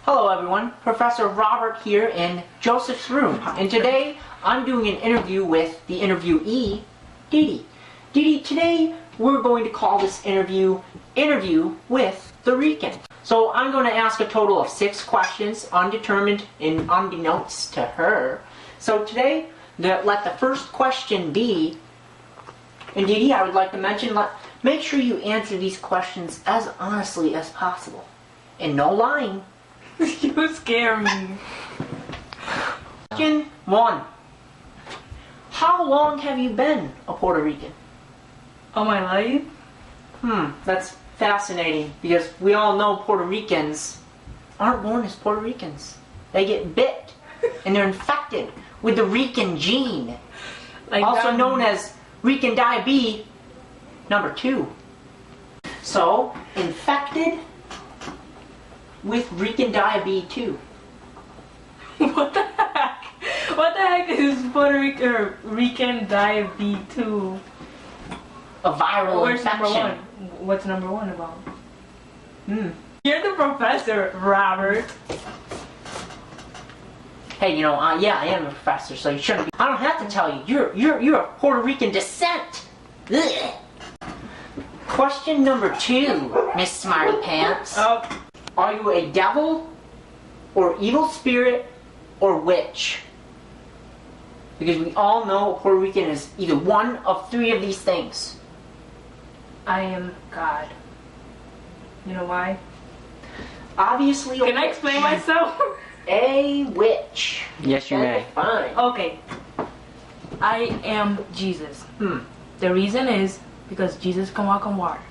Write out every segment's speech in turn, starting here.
Hello everyone, Professor Robert here in Joseph's room, and today I'm doing an interview with the interviewee, DeeDee. DeeDee, today we're going to call this interview with the Rican. So I'm going to ask a total of 6 questions, undetermined and unbeknownst to her. So today, let the first question be, and DeeDee, I would like to mention, make sure you answer these questions as honestly as possible, and no lying. You scare me. Question 1. How long have you been a Puerto Rican? All my life? That's fascinating because we all know Puerto Ricans aren't born as Puerto Ricans. They get bit and they're infected with the Rican gene, also known as Rican diabetes number 2. So, infected with Rican diabetes 2. What the heck? What the heck is Puerto Rican or Rican diabetes 2? A viral Where's infection. number 1? What's number 1 about? You're the professor, Robert. Hey, yeah, I am a professor, so you shouldn't be. I don't have to tell you. You're of Puerto Rican descent. Ugh. Question number 2, Miss Smarty Pants. Oh. Are you a devil, or evil spirit, or witch? Because we all know Puerto Rican is either one of 3 of these things. I am God. You know why? Obviously, Can I explain myself? A witch. Yes, you may. Fine. Okay. I am Jesus. The reason is because Jesus can walk on water.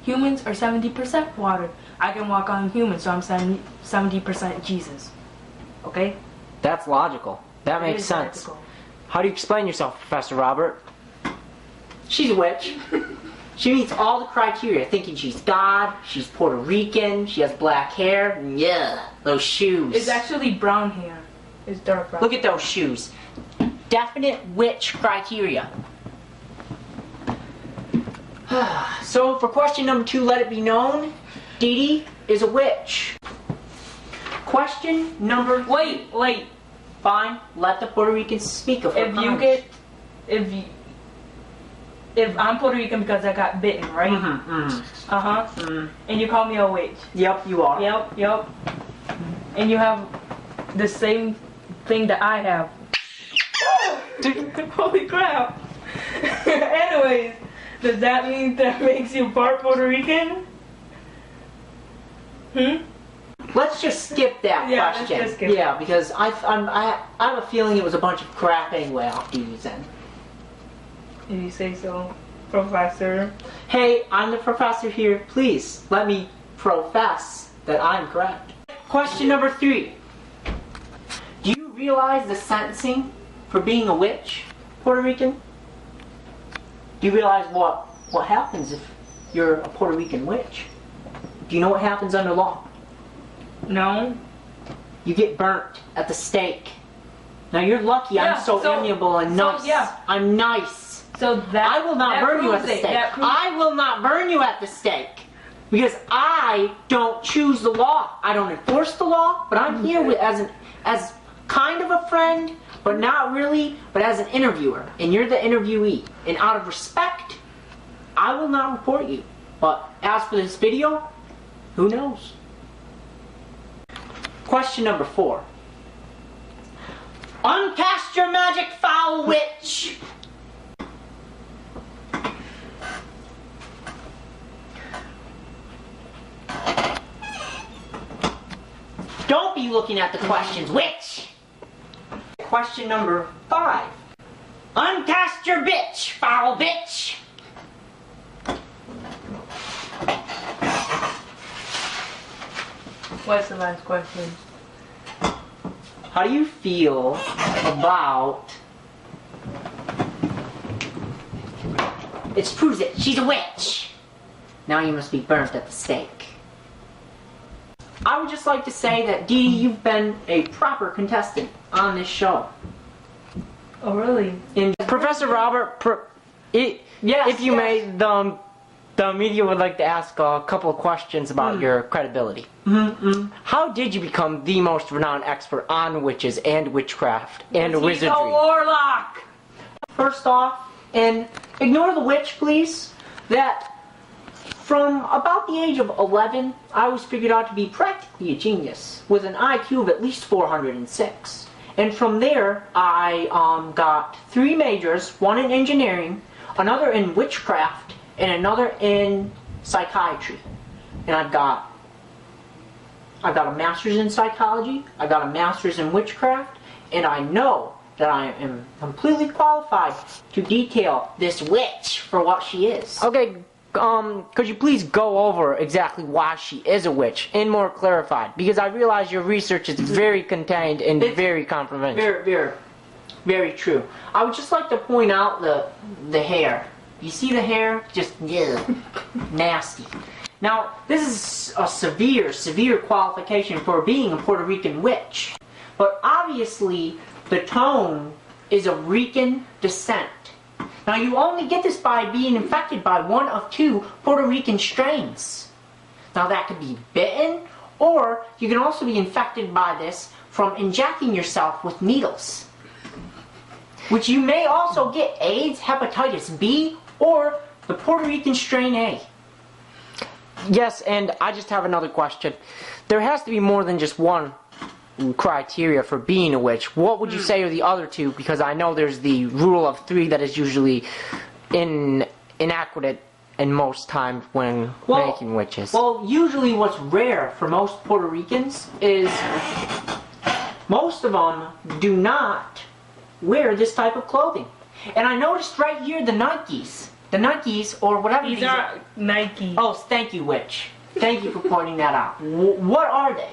Humans are 70% water. I can walk on humans, so I'm 70% Jesus. Okay? That's logical. That makes sense. Logical. How do you explain yourself, Professor Robert? She's a witch. She meets all the criteria, thinking she's God, she's Puerto Rican, she has black hair. Yeah, those shoes. It's actually brown hair. It's dark brown. Look at those shoes. Definite witch criteria. So for question number 2, let it be known, DeeDee is a witch. Question number 3. Wait. Fine, let the Puerto Ricans speak of her If I'm Puerto Rican because I got bitten, right? And you call me a witch. Yep, you are. Yep. And you have the same thing that I have. Holy crap. Anyways, does that mean that makes you part Puerto Rican? Let's just skip that question. Let's just skip it. Yeah, because I have a feeling it was a bunch of crap anyway off DeeDee's end. If you say so, Professor. Hey, I'm the professor here. Please, let me profess that I'm correct. Question number 3. Do you realize the sentencing for being a witch, Puerto Rican? Do you realize what happens if you're a Puerto Rican witch? Do you know what happens under law? No. You get burnt at the stake. Now you're lucky. I'm so amiable and nice. I'm nice. So that I will not burn you at the stake. I will not burn you at the stake because I don't choose the law. I don't enforce the law, but I'm here as kind of a friend, but not really, but as an interviewer, and you're the interviewee. And out of respect, I will not report you. But as for this video, who knows? Question number 4. Uncast your magic, foul witch! Don't be looking at the questions, witch! Question number 5. Uncast your bitch, foul bitch! What's the last question? How do you feel about... It proves it. She's a witch. Now you must be burnt at the stake. I would just like to say that DeeDee, you've been a proper contestant on this show. Oh, really? And Professor Robert, if you may, The media would like to ask a couple of questions about your credibility. How did you become the most renowned expert on witches and witchcraft and wizardry? He's a warlock! First off, and ignore the witch, please, that from about the age of 11, I was figured out to be practically a genius with an IQ of at least 406. And from there, I got 3 majors, one in engineering, another in witchcraft, and another in psychiatry. And I've got a master's in psychology, I've got a master's in witchcraft, and I know that I am completely qualified to detail this witch for what she is. Okay, could you please go over exactly why she is a witch and more clarified? Because I realize your research is very contained and very comprehensive. Very true. I would just like to point out the hair. You see the hair? Just, yeah, nasty. Now, this is a severe qualification for being a Puerto Rican witch. But obviously, the tone is of Rican descent. Now, you only get this by being infected by one of 2 Puerto Rican strains. Now, that could be bitten, or you can also be infected by this from injecting yourself with needles. Which you may also get AIDS, hepatitis B, or the Puerto Rican strain A. Yes, and I just have another question. There has to be more than just one criteria for being a witch. What would you say are the other 2? Because I know there's the rule of 3 that is usually inaccurate in most times when making witches. Well, usually what's rare for most Puerto Ricans is most of them do not wear this type of clothing. And I noticed right here the Nikes. The Nikes, or whatever these are. Nike. Oh, thank you, witch. Thank you for pointing that out. What are they?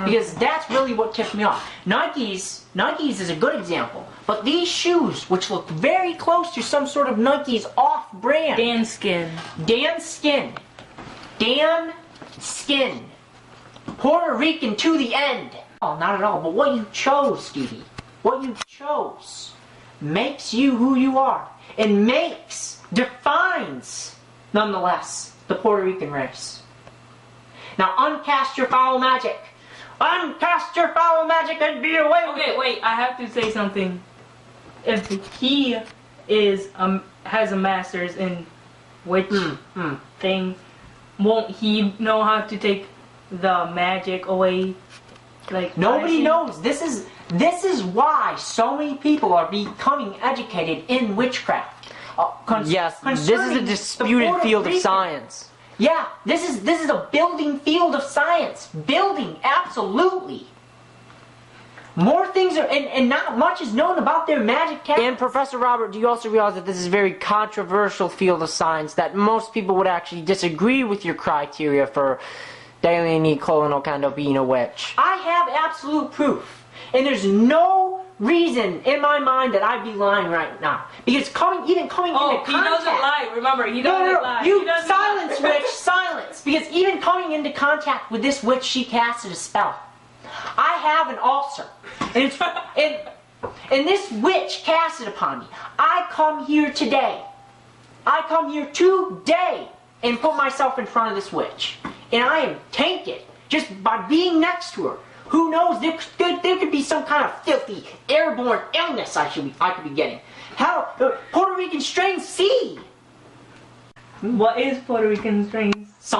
Because that's really what tipped me off. Nikes is a good example. But these shoes, which look very close to some sort of Nikes off-brand. Dan Skin. Puerto Rican to the end. Oh, not at all. But what you chose, DeeDee, what you chose makes you who you are. And defines, nonetheless, the Puerto Rican race. Now uncast your foul magic. Uncast your foul magic and be away with it. Okay, wait, I have to say something. If he has a master's in witch thing, won't he know how to take the magic away? Like nobody knows. This is why so many people are becoming educated in witchcraft. Yes, this is a disputed field of science. Yeah, this is a building field of science. Building, absolutely. More things are, and not much is known about their magic talents. And Professor Robert, do you also realize that this is a very controversial field of science, that most people would actually disagree with your criteria for Daily Colonel Kando being a witch? I have absolute proof. And there's no reason in my mind that I'd be lying right now. Because even coming into contact... he doesn't lie. Remember, he doesn't lie. Silence, witch, silence. Because even coming into contact with this witch, she casted a spell. I have an ulcer. And this witch cast it upon me. I come here today. And put myself in front of this witch. And I am tainted just by being next to her. Who knows? There could be some kind of filthy airborne illness I could be getting. How Puerto Rican strain C. What is Puerto Rican strain C?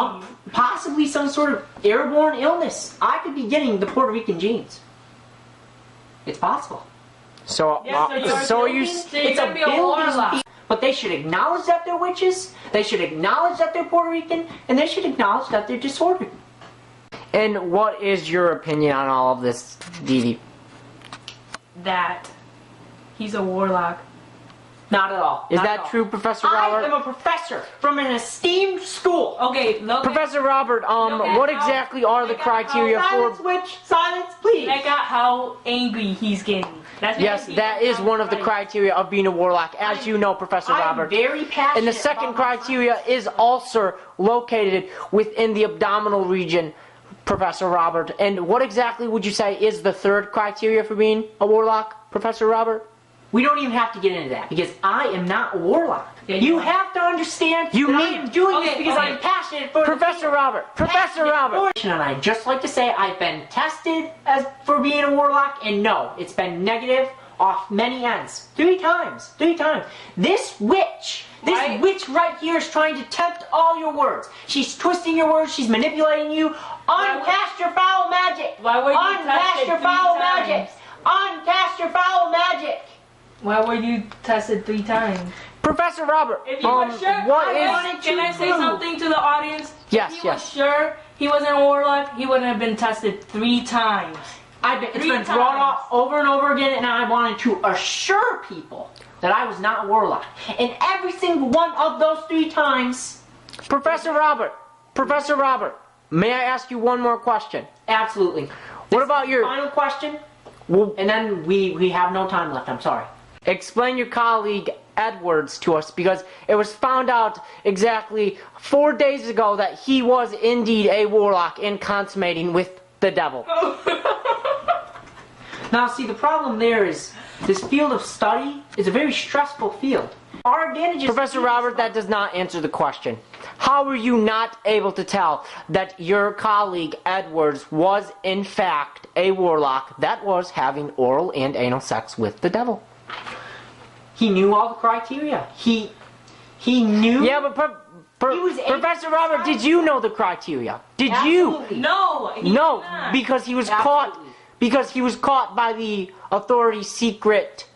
Possibly some sort of airborne illness. I could be getting the Puerto Rican genes. It's possible. It's a building. But they should acknowledge that they're witches. They should acknowledge that they're Puerto Rican, and they should acknowledge that they're disordered. And what is your opinion on all of this, DeeDee? That he's a warlock. Not at all. Is that true, Professor Robert? I am a professor from an esteemed school. Okay, look. Professor Robert, what exactly are the criteria for... Silence, witch! Silence, please! Check out how angry he's getting. Yes, that is one of the criteria of being a warlock, as you know, Professor Robert. I'm very passionate. And the second criteria is ulcer located within the abdominal region, Professor Robert. And what exactly would you say is the third criteria for being a warlock, Professor Robert? We don't even have to get into that, because I am not a warlock. Yeah, You have to understand that I am doing this because I'm passionate for Professor Robert. Professor Robert. And I'd just like to say I've been tested for being a warlock, and no, it's been negative off many ends. 3 times. 3 times. This witch right here is trying to tempt all your words. She's twisting your words. She's manipulating you. Uncast your foul magic. Why were you Uncast tested your 3 foul times? magic. Uncast your foul magic. Why were you tested 3 times? Professor Robert. If you were sure, can I say prove. something to the audience? Yes, If he was sure he wasn't a warlock, he wouldn't have been tested 3 times. It's been brought up over and over again, and I wanted to assure people that I was not a warlock. And every single one of those 3 times... Professor Robert. Professor Robert. May I ask you one more question? Absolutely. What about your... Final question? Well, And then we have no time left, I'm sorry. explain your colleague Edwards to us, because it was found out exactly 4 days ago that he was indeed a warlock and consummating with the devil. Now, see, the problem there is this field of study is a very stressful field. Our advantage is... Professor Robert, that does not answer the question. How were you not able to tell that your colleague Edwards was in fact a warlock that was having oral and anal sex with the devil? He knew all the criteria. He knew... Yeah, but He was Professor Robert, did you know the criteria? Did Absolutely. you? No, he No, did not. because he was Absolutely. caught. Because he was caught by the authority's secret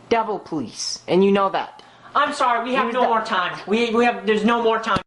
devil police, and you know that. I'm sorry, we have was no the- more time. There's no more time.